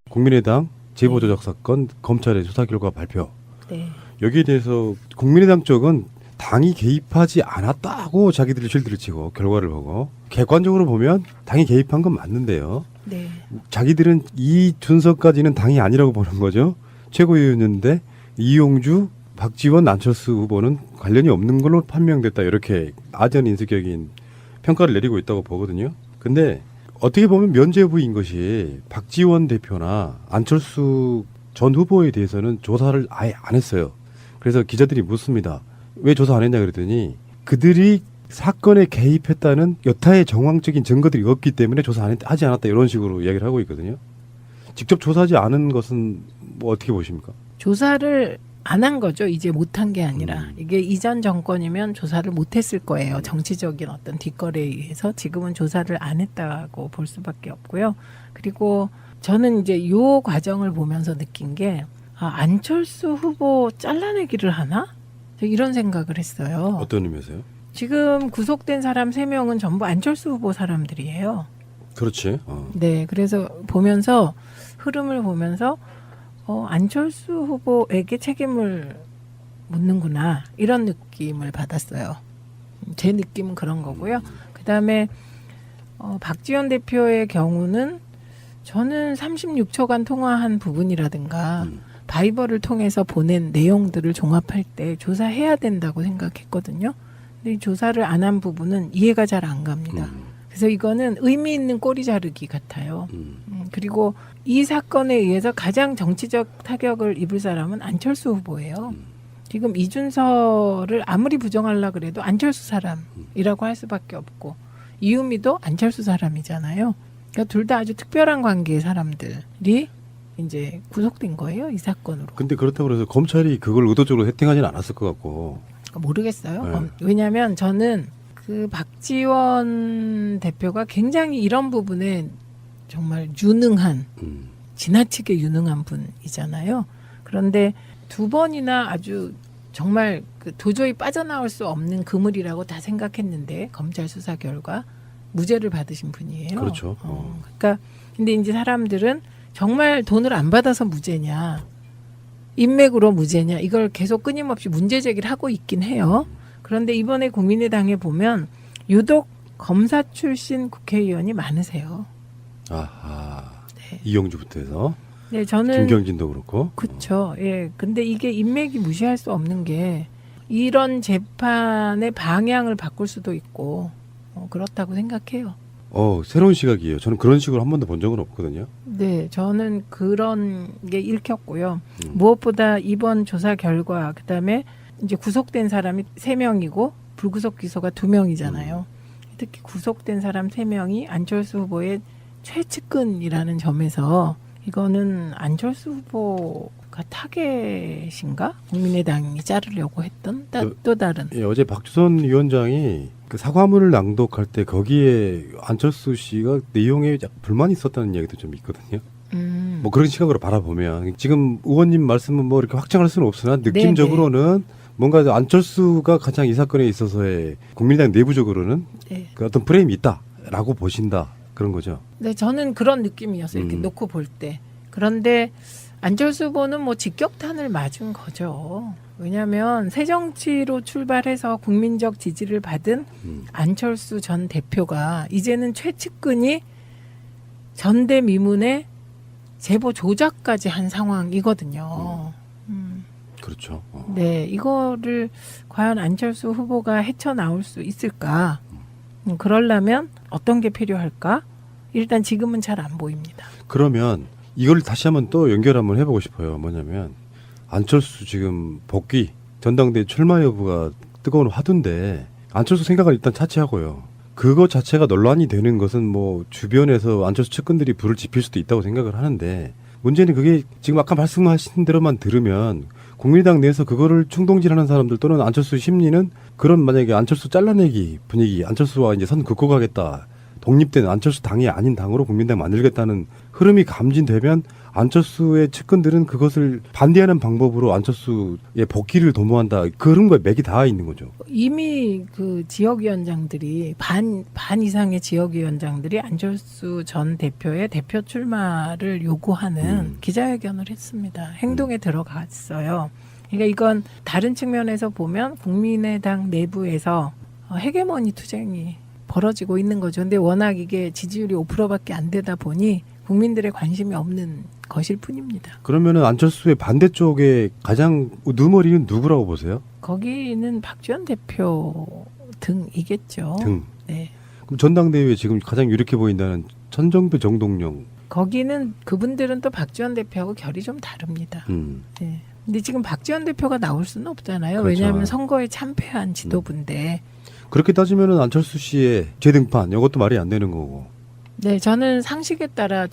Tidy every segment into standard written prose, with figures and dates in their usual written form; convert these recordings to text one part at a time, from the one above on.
국민의당 제보조작 사건 검찰의 조사 결과 발표. 네. 여기에 대해서 국민의당 쪽은 당이 개입하지 않았다고 자기들이 실드를 치고 결과를 보고 객관적으로 보면 당이 개입한 건 맞는데요. 네. 자기들은 이 순서까지는 당이 아니라고 보는 거죠. 최고위원인데 이용주, 박지원, 안철수 후보는 관련이 없는 걸로 판명됐다. 이렇게 아전인수격인 평가를 내리고 있다고 보거든요. 근데 어떻게 보면 면죄부인 것이 박지원 대표나 안철수 전 후보에 대해서는 조사를 아예 안 했어요. 그래서 기자들이 묻습니다. 왜 조사 안 했냐 그랬더니 그들이 사건에 개입했다는 여타의 정황적인 증거들이 없기 때문에 조사 하지 않았다. 이런 식으로 이야기를 하고 있거든요. 직접 조사하지 않은 것은 뭐 어떻게 보십니까? 조사를 안 한 거죠. 이제 못한 게 아니라. 이게 이전 정권이면 조사를 못했을 거예요. 정치적인 어떤 뒷거래에 의해서 지금은 조사를 안 했다고 볼 수밖에 없고요. 그리고 저는 이제 이 과정을 보면서 느낀 게 안철수 후보 잘라내기를 하나? 이런 생각을 했어요. 어떤 의미에서요? 지금 구속된 사람 3명은 전부 안철수 후보 사람들이에요. 그렇지. 네, 그래서 보면서 흐름을 보면서 안철수 후보에게 책임을 묻는구나 이런 느낌을 받았어요. 제 느낌은 그런 거고요. 그다음에 박지원 대표의 경우는 저는 36초간 통화한 부분이라든가 바이버를 통해서 보낸 내용들을 종합할 때 조사해야 된다고 생각했거든요. 근데 이 조사를 안 한 부분은 이해가 잘 안 갑니다. 그래서 이거는 의미 있는 꼬리 자르기 같아요. 그리고 이 사건에 의해서 가장 정치적 타격을 입을 사람은 안철수 후보예요. 지금 이준서를 아무리 부정하려고 그래도 안철수 사람이라고 할 수밖에 없고 이유미도 안철수 사람이잖아요. 그러니까 둘 다 아주 특별한 관계의 사람들이 이제 구속된 거예요. 이 사건으로. 근데 그렇다고 해서 검찰이 그걸 의도적으로 해팅하지는 않았을 것 같고. 모르겠어요. 네. 왜냐하면 저는 그 박지원 대표가 굉장히 이런 부분에 정말 유능한 지나치게 유능한 분이잖아요. 그런데 2번이나 아주 정말 그 도저히 빠져나올 수 없는 그물이라고 다 생각했는데 검찰 수사 결과 무죄를 받으신 분이에요. 그렇죠. 그러니까 근데 이제 사람들은 정말 돈을 안 받아서 무죄냐, 인맥으로 무죄냐 이걸 계속 끊임없이 문제 제기를 하고 있긴 해요. 그런데 이번에 국민의당에 보면 유독 검사 출신 국회의원이 많으세요. 아하. 네. 이용주부터 해서 네, 저는 김경진도 그렇고. 그렇죠. 예. 근데 이게 인맥이 무시할 수 없는 게 이런 재판의 방향을 바꿀 수도 있고 그렇다고 생각해요. 새로운 시각이에요. 저는 그런 식으로 한 번도 본 적은 없거든요. 네, 저는 그런 게 읽혔고요. 무엇보다 이번 조사 결과 그다음에 이제 구속된 사람이 3명이고 불구속 기소가 2명이잖아요. 특히 구속된 사람 3명이 안철수 후보의 최측근이라는 점에서 이거는 안철수 후보가 타겟인가? 국민의당이 자르려고 했던 또 다른. 예, 어제 박주선 위원장이 그 사과문을 낭독할 때 거기에 안철수 씨가 내용에 불만이 있었다는 이야기도 좀 있거든요. 뭐 그런 시각으로 바라보면 지금 의원님 말씀은 뭐 이렇게 확정할 수는 없으나 느낌적으로는 뭔가 안철수가 가장 이 사건에 있어서의 국민의당 내부적으로는 네. 그 어떤 프레임이 있다라고 보신다 그런 거죠. 네, 저는 그런 느낌이었어요. 이렇게 놓고 볼 때. 그런데 안철수 후보는 뭐 직격탄을 맞은 거죠. 왜냐하면 새정치로 출발해서 국민적 지지를 받은 안철수 전 대표가 이제는 최측근이 전대미문에 제보 조작까지 한 상황이거든요. 그렇죠. 네, 이거를 과연 안철수 후보가 헤쳐나올 수 있을까? 그러려면 어떤 게 필요할까? 일단 지금은 잘 안 보입니다. 그러면 이걸 다시 한번 또 연결 한번 해보고 싶어요. 뭐냐면 안철수 지금 복귀 전당대회 출마 여부가 뜨거운 화두인데 안철수 생각을 일단 차치하고요. 그거 자체가 논란이 되는 것은 뭐 주변에서 안철수 측근들이 불을 지필 수도 있다고 생각을 하는데 문제는 그게 지금 아까 말씀하신 대로만 들으면 국민의당 내에서 그거를 충동질하는 사람들 또는 안철수 심리는 그런 만약에 안철수 잘라내기 분위기 안철수와 이제 선 긋고 가겠다. 독립된 안철수 당이 아닌 당으로 국민당 만들겠다는 흐름이 감진되면 안철수의 측근들은 그것을 반대하는 방법으로 안철수의 복귀를 도모한다. 그런 거에 맥이 닿아 있는 거죠. 이미 그 지역위원장들이 반 이상의 지역위원장들이 안철수 전 대표의 대표 출마를 요구하는 기자회견을 했습니다. 행동에 들어갔어요. 그러니까 이건 다른 측면에서 보면 국민의당 내부에서 헤게모니 투쟁이 벌어지고 있는 거죠. 근데 워낙 이게 지지율이 5%밖에 안 되다 보니 국민들의 관심이 없는 것일 뿐입니다. 그러면은 안철수의 반대쪽에 가장 누머리는 누구라고 보세요? 거기는 박지원 대표 등이겠죠. 등. 네. 그럼 전당대회에 지금 가장 유력해 보인다는 천정배, 정동영. 거기는 그분들은 또 박지원 대표하고 결이 좀 다릅니다. 네. 근데 지금 박지원 대표가 나올 수는 없잖아요. 그렇죠. 왜냐하면 선거에 참패한 지도부인데. 그렇게 따지면은 안철수 씨의 재등판 이것도 말이 안 되는 거고. 네, 저는 상식에 따라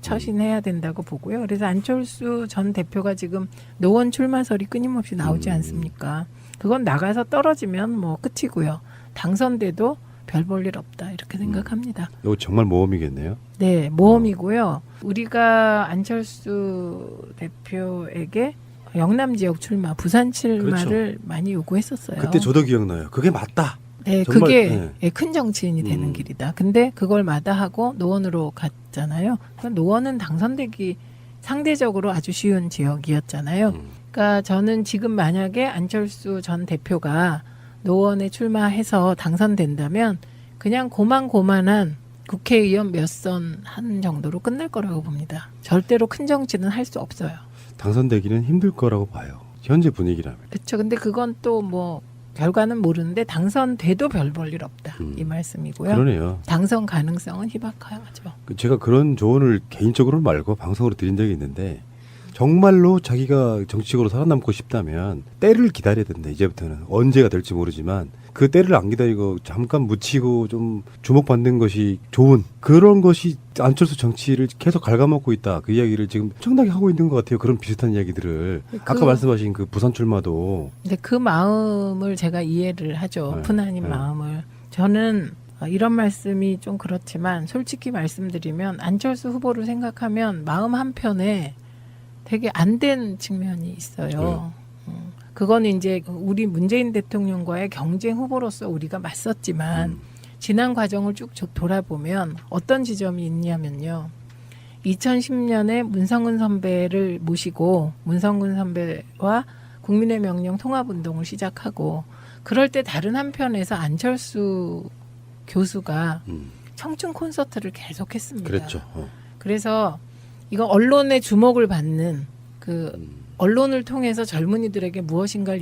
처신해야 된다고 보고요. 그래서 안철수 전 대표가 지금 노원 출마설이 끊임없이 나오지 않습니까? 그건 나가서 떨어지면 뭐 끝이고요. 당선돼도 별 볼 일 없다 이렇게 생각합니다. 이거 정말 모험이겠네요. 네, 모험이고요. 우리가 안철수 대표에게 영남 지역 출마, 부산 출마를 많이 요구했었어요. 그때 저도 기억나요. 그게 맞다. 네, 정말, 그게 네. 예, 큰 정치인이 되는 길이다. 근데 그걸 마다하고 노원으로 갔잖아요. 그러니까 노원은 당선되기 상대적으로 아주 쉬운 지역이었잖아요. 그러니까 저는 지금 만약에 안철수 전 대표가 노원에 출마해서 당선된다면 그냥 고만고만한 국회의원 몇 선 하는 정도로 끝날 거라고 봅니다. 절대로 큰 정치는 할 수 없어요. 당선되기는 힘들 거라고 봐요. 현재 분위기라면. 그렇죠. 근데 그건 또 뭐 결과는 모르는데 당선돼도 별 볼 일 없다 이 말씀이고요. 그러네요. 당선 가능성은 희박하죠. 제가 그런 조언을 개인적으로 말고 방송으로 드린 적이 있는데 정말로 자기가 정치적으로 살아남고 싶다면 때를 기다려야 된다. 이제부터는 언제가 될지 모르지만 그 때를 안 기다리고 잠깐 묻히고 좀 주목받는 것이 좋은 그런 것이 안철수 정치를 계속 갉아먹고 있다. 그 이야기를 지금 엄청나게 하고 있는 것 같아요. 그런 비슷한 이야기들을 아까 말씀하신 그 부산 출마도. 근데 그 마음을 제가 이해를 하죠. 네. 푸나님 네. 마음을. 저는 이런 말씀이 좀 그렇지만 솔직히 말씀드리면 안철수 후보를 생각하면 마음 한편에 되게 안 된 측면이 있어요. 그거는 이제 우리 문재인 대통령과의 경쟁 후보로서 우리가 맞섰지만 지난 과정을 쭉 돌아보면 어떤 지점이 있냐면요. 2010년에 문성근 선배를 모시고 문성근 선배와 국민의 명령 통합운동을 시작하고 그럴 때 다른 한편에서 안철수 교수가 청춘 콘서트를 계속했습니다. 그랬죠. 그래서 이거 언론의 주목을 받는 그 언론을 통해서 젊은이들에게 무엇인가를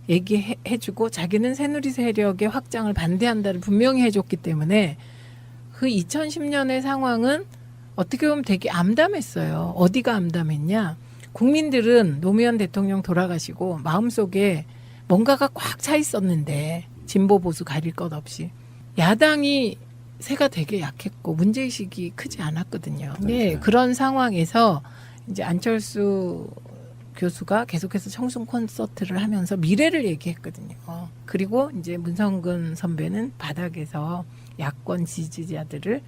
얘기해주고 자기는 새누리 세력의 확장을 반대한다를 분명히 해줬기 때문에 그 2010년의 상황은 어떻게 보면 되게 암담했어요. 어디가 암담했냐? 국민들은 노무현 대통령 돌아가시고 마음속에 뭔가가 꽉 차 있었는데 진보 보수 가릴 것 없이 야당이 세가 되게 약했고 문제의식이 크지 않았거든요. 네, 그런 상황에서 이제 안철수 교수가 계속해서 청순 콘서트를 하면서 미래를 얘기했거든요. 그리고 이제 문성근 선배는 바닥에서 야권 지지자들을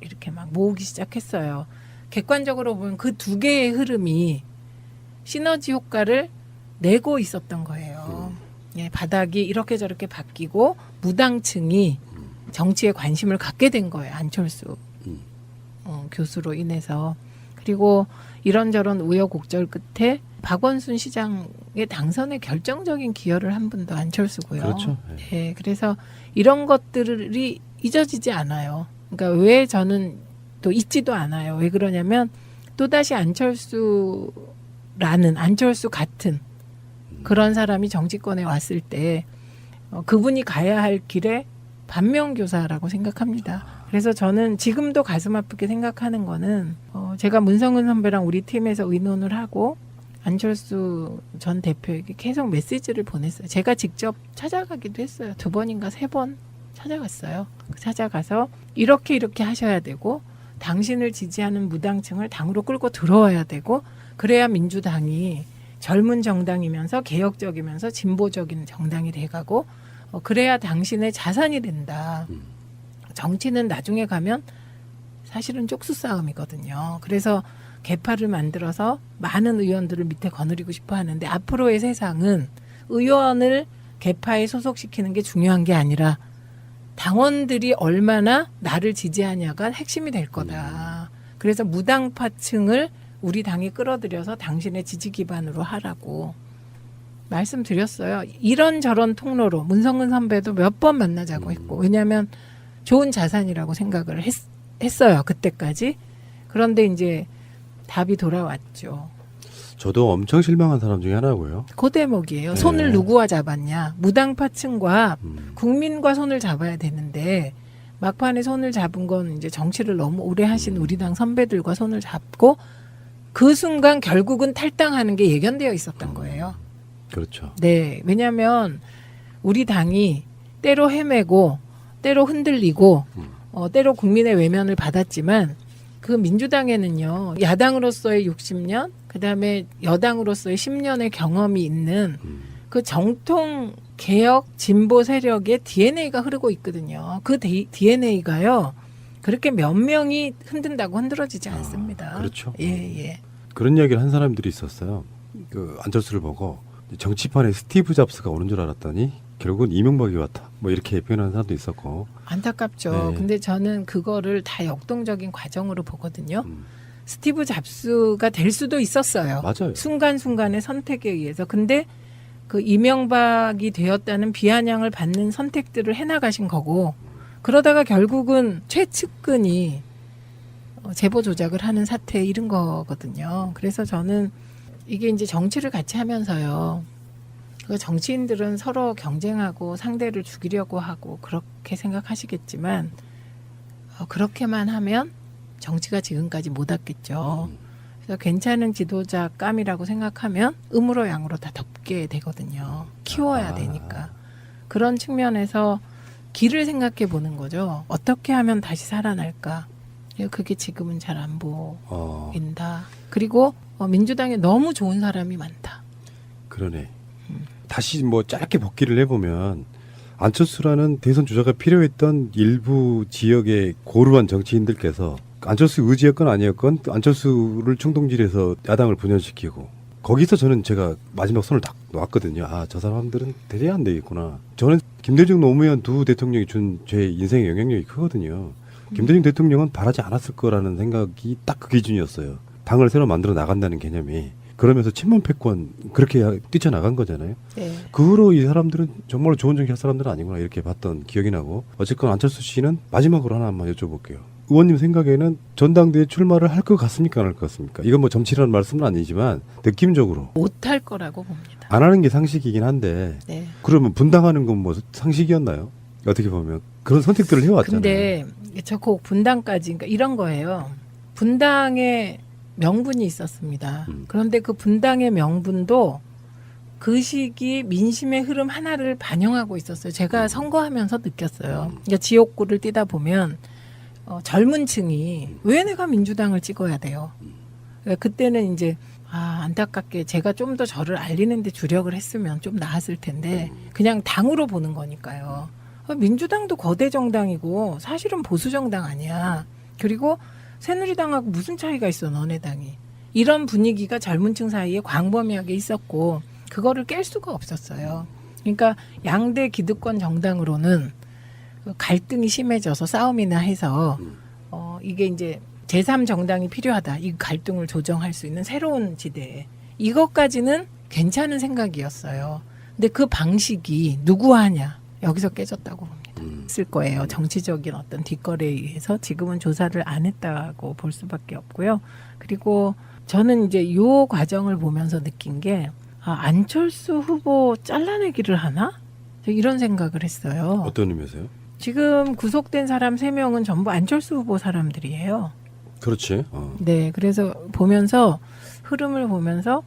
이렇게 막 모으기 시작했어요. 객관적으로 보면 그 두 개의 흐름이 시너지 효과를 내고 있었던 거예요. 예, 바닥이 이렇게 저렇게 바뀌고 무당층이 정치에 관심을 갖게 된 거예요. 안철수 교수로 인해서. 그리고 이런저런 우여곡절 끝에 박원순 시장의 당선에 결정적인 기여를 한 분도 안철수고요. 그렇죠. 네, 그래서 이런 것들이 잊어지지 않아요. 그러니까 왜 저는 또 잊지도 않아요. 왜 그러냐면 또다시 안철수 같은 그런 사람이 정치권에 왔을 때 그분이 가야 할 길에 반면교사라고 생각합니다. 그래서 저는 지금도 가슴 아프게 생각하는 거는 제가 문성근 선배랑 우리 팀에서 의논을 하고 안철수 전 대표에게 계속 메시지를 보냈어요. 제가 직접 찾아가기도 했어요. 2번인가 3번 찾아갔어요. 찾아가서 이렇게 하셔야 되고 당신을 지지하는 무당층을 당으로 끌고 들어와야 되고 그래야 민주당이 젊은 정당이면서 개혁적이면서 진보적인 정당이 돼가고 그래야 당신의 자산이 된다. 정치는 나중에 가면 사실은 쪽수 싸움이거든요. 그래서 개파를 만들어서 많은 의원들을 밑에 거느리고 싶어 하는데 앞으로의 세상은 의원을 개파에 소속시키는 게 중요한 게 아니라 당원들이 얼마나 나를 지지하냐가 핵심이 될 거다. 그래서 무당파층을 우리 당이 끌어들여서 당신의 지지 기반으로 하라고 말씀드렸어요. 이런저런 통로로 문성근 선배도 몇 번 만나자고 했고 왜냐하면 좋은 자산이라고 생각을 했어요. 그때까지. 그런데 이제 답이 돌아왔죠. 저도 엄청 실망한 사람 중에 하나고요. 그 대목이에요. 네. 손을 누구와 잡았냐. 무당파층과 음. 국민과 손을 잡아야 되는데 막판에 손을 잡은 건 이제 정치를 너무 오래 하신 우리 당 선배들과 손을 잡고 그 순간 결국은 탈당하는 게 예견되어 있었던 거예요. 그렇죠. 네. 왜냐하면 우리 당이 때로 헤매고 때로 흔들리고 때로 국민의 외면을 받았지만 그 민주당에는요. 야당으로서의 60년 그다음에 여당으로서의 10년의 경험이 있는 그 정통 개혁 진보 세력의 DNA가 흐르고 있거든요. 그 DNA가요. 그렇게 몇 명이 흔든다고 흔들어지지 않습니다. 그렇죠. 예. 그런 이야기를 한 사람들이 있었어요. 그 안철수를 보고 정치판에 스티브 잡스가 오는 줄 알았더니 결국은 이명박이 왔다. 뭐 이렇게 표현하는 사람도 있었고. 안타깝죠. 네. 근데 저는 그거를 다 역동적인 과정으로 보거든요. 스티브 잡스가 될 수도 있었어요. 맞아요. 순간순간의 선택에 의해서. 근데 그 이명박이 되었다는 비아냥을 받는 선택들을 해나가신 거고 그러다가 결국은 최측근이 제보 조작을 하는 사태에 이른 거거든요. 그래서 저는 이게 이제 정치를 같이 하면서요. 그 정치인들은 서로 경쟁하고 상대를 죽이려고 하고 그렇게 생각하시겠지만 그렇게만 하면 정치가 지금까지 못 왔겠죠. 그래서 괜찮은 지도자감이라고 생각하면 음으로 양으로 다 덮게 되거든요. 키워야 되니까. 그런 측면에서 길을 생각해 보는 거죠. 어떻게 하면 다시 살아날까. 그게 지금은 잘 안 보인다. 그리고 민주당에 너무 좋은 사람이 많다. 그러네. 다시 뭐 짧게 복기를 해보면 안철수라는 대선 주자가 필요했던 일부 지역의 고루한 정치인들께서 안철수 의지였건 아니었건 안철수를 충동질해서 야당을 분열시키고 거기서 저는 제가 마지막 손을 딱 놨거든요. 아, 저 사람들은 대체가 안 되겠구나. 저는 김대중 노무현 두 대통령이 준 제 인생의 영향력이 크거든요. 김대중 대통령은 바라지 않았을 거라는 생각이 딱 그 기준이었어요. 당을 새로 만들어 나간다는 개념이. 그러면서 친문 패권 그렇게 뛰쳐나간 거잖아요. 네. 그 후로 이 사람들은 정말로 좋은 정치할 사람들은 아니구나 이렇게 봤던 기억이 나고 어쨌건 안철수 씨는 마지막으로 하나만 여쭤볼게요. 의원님 생각에는 전당대회 출마를 할 것 같습니까 안 할 것 같습니까? 이건 뭐 정치라는 말씀은 아니지만 느낌적으로 못할 거라고 봅니다. 안 하는 게 상식이긴 한데 네. 그러면 분당하는 건 뭐 상식이었나요? 어떻게 보면 그런 선택들을 해왔잖아요. 근데 저 꼭 분당까지 그러니까 이런 거예요. 분당에 명분이 있었습니다. 그런데 그 분당의 명분도 그 시기 민심의 흐름 하나를 반영하고 있었어요. 제가 선거하면서 느꼈어요. 그러니까 지역구를 뛰다 보면 젊은 층이 왜 내가 민주당을 찍어야 돼요. 그러니까 그때는 이제 안타깝게 제가 좀 더 저를 알리는 데 주력을 했으면 좀 나았을 텐데 그냥 당으로 보는 거니까요. 민주당도 거대 정당이고 사실은 보수 정당 아니야. 그리고 새누리당하고 무슨 차이가 있어 너네 당이. 이런 분위기가 젊은 층 사이에 광범위하게 있었고 그거를 깰 수가 없었어요. 그러니까 양대 기득권 정당으로는 갈등이 심해져서 싸움이나 해서 이게 이제 제3정당이 필요하다. 이 갈등을 조정할 수 있는 새로운 지대. 이것까지는 괜찮은 생각이었어요. 근데 그 방식이 누구 하냐. 여기서 깨졌다고 봅니다. 있을 거예요. 정치적인 어떤 뒷거래에 의해서 지금은 조사를 안 했다고 볼 수밖에 없고요. 그리고 저는 이제 이 과정을 보면서 느낀 게 안철수 후보 잘라내기를 하나? 이런 생각을 했어요. 어떤 의미에서요? 지금 구속된 사람 3명은 전부 안철수 후보 사람들이에요. 그렇지. 네, 그래서 보면서 흐름을 보면서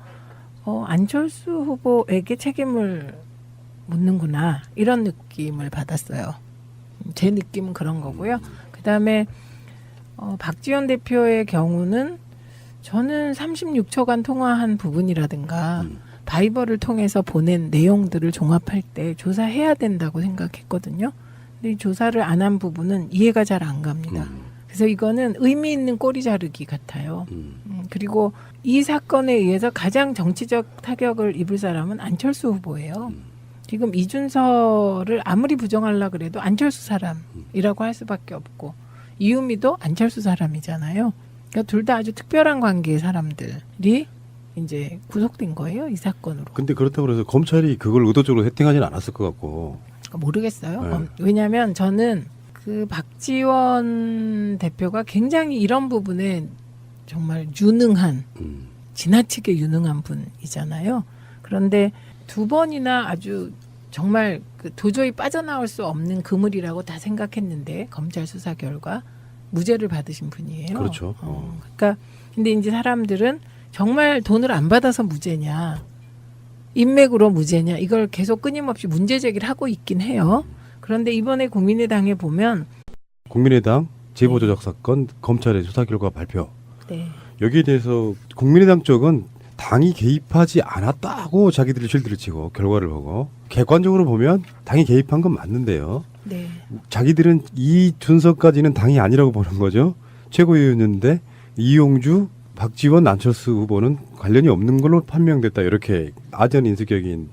안철수 후보에게 책임을 묻는구나 이런 느낌을 받았어요. 제 느낌은 그런 거고요. 그다음에 박지원 대표의 경우는 저는 36초간 통화한 부분이라든가 바이버를 통해서 보낸 내용들을 종합할 때 조사해야 된다고 생각했거든요. 근데 이 조사를 안 한 부분은 이해가 잘 안 갑니다. 그래서 이거는 의미 있는 꼬리 자르기 같아요. 그리고 이 사건에 의해서 가장 정치적 타격을 입을 사람은 안철수 후보예요. 지금 이준서를 아무리 부정하려 그래도 안철수 사람이라고 할 수밖에 없고 이유미도 안철수 사람이잖아요. 그러니까 둘 다 아주 특별한 관계의 사람들이 이제 구속된 거예요, 이 사건으로. 근데 그렇다고 해서 검찰이 그걸 의도적으로 세팅하지는 않았을 것 같고. 모르겠어요. 네. 왜냐하면 저는 그 박지원 대표가 굉장히 이런 부분에 정말 유능한, 지나치게 유능한 분이잖아요. 그런데 두 번이나 아주 정말 그 도저히 빠져나올 수 없는 그물이라고 다 생각했는데 검찰 수사 결과 무죄를 받으신 분이에요. 그렇죠. 그러니까 근데 이제 사람들은 정말 돈을 안 받아서 무죄냐, 인맥으로 무죄냐, 이걸 계속 끊임없이 문제 제기를 하고 있긴 해요. 그런데 이번에 국민의당에 보면 국민의당 제보조작 사건 검찰의 수사 결과 발표. 네. 여기에 대해서 국민의당 쪽은 당이 개입하지 않았다고 자기들이 실드를 치고 결과를 보고 객관적으로 보면 당이 개입한 건 맞는데요. 네. 자기들은 이 준서까지는 당이 아니라고 보는 거죠. 최고위원인데 이용주, 박지원, 안철수 후보는 관련이 없는 걸로 판명됐다. 이렇게 아전 인수격인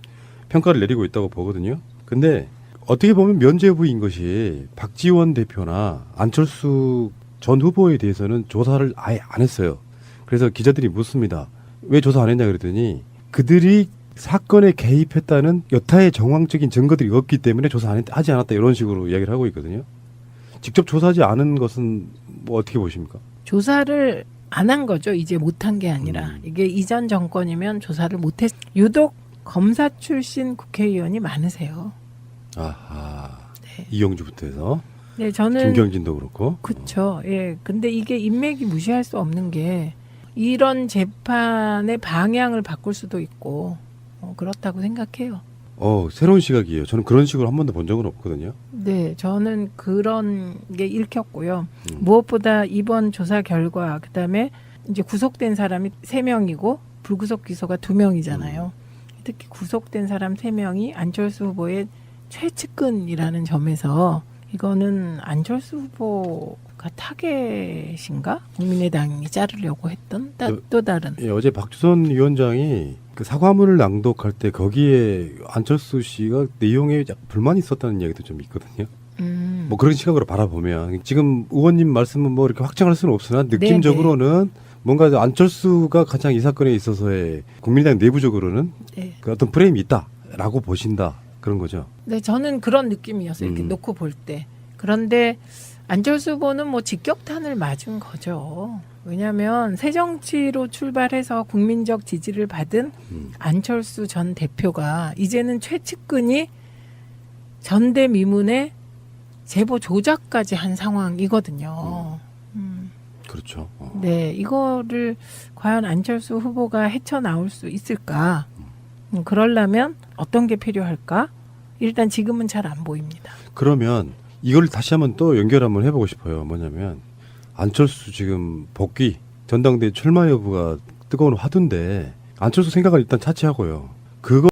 평가를 내리고 있다고 보거든요. 근데 어떻게 보면 면죄부인 것이 박지원 대표나 안철수 전 후보에 대해서는 조사를 아예 안 했어요. 그래서 기자들이 묻습니다. 왜 조사 안 했냐 그랬더니 그들이 사건에 개입했다는 여타의 정황적인 증거들이 없기 때문에 조사 하지 않았다. 이런 식으로 이야기를 하고 있거든요. 직접 조사하지 않은 것은 뭐 어떻게 보십니까? 조사를 안 한 거죠. 이제 못한 게 아니라. 이게 이전 정권이면 조사를 못했. 유독 검사 출신 국회의원이 많으세요. 아하. 네. 이용주부터 해서 네, 저는 김경진도 그렇고. 그렇죠. 예. 근데 이게 인맥이 무시할 수 없는 게 이런 재판의 방향을 바꿀 수도 있고 그렇다고 생각해요. 새로운 시각이에요. 저는 그런 식으로 한 번도 본 적은 없거든요. 네, 저는 그런 게 읽혔고요. 무엇보다 이번 조사 결과 그다음에 이제 구속된 사람이 3명이고 불구속 기소가 2명이잖아요. 특히 구속된 사람 3명이 안철수 후보의 최측근이라는 점에서 이거는 안철수 후보가 타겟인가? 국민의당이 자르려고 했던 또 다른. 예, 어제 박주선 위원장이 그 사과문을 낭독할 때 거기에 안철수 씨가 내용에 불만이 있었다는 이야기도 좀 있거든요. 뭐 그런 시각으로 바라보면 지금 의원님 말씀은 뭐 이렇게 확정할 수는 없으나 느낌적으로는 뭔가 안철수가 가장 이 사건에 있어서의 국민의당 내부적으로는 네. 그 어떤 프레임이 있다라고 보신다 그런 거죠. 네, 저는 그런 느낌이었어요. 이렇게 놓고 볼 때. 그런데 안철수 후보는 뭐 직격탄을 맞은 거죠. 왜냐하면 새정치로 출발해서 국민적 지지를 받은 안철수 전 대표가 이제는 최측근이 전대미문에 제보 조작까지 한 상황이거든요. 그렇죠. 네, 이거를 과연 안철수 후보가 헤쳐나올 수 있을까? 그러려면 어떤 게 필요할까? 일단 지금은 잘 안 보입니다. 그러면 이걸 다시 한번 또 연결 한번 해보고 싶어요. 뭐냐면 안철수 지금 복귀 전당대회 출마 여부가 뜨거운 화두인데 안철수 생각을 일단 차치하고요. 그거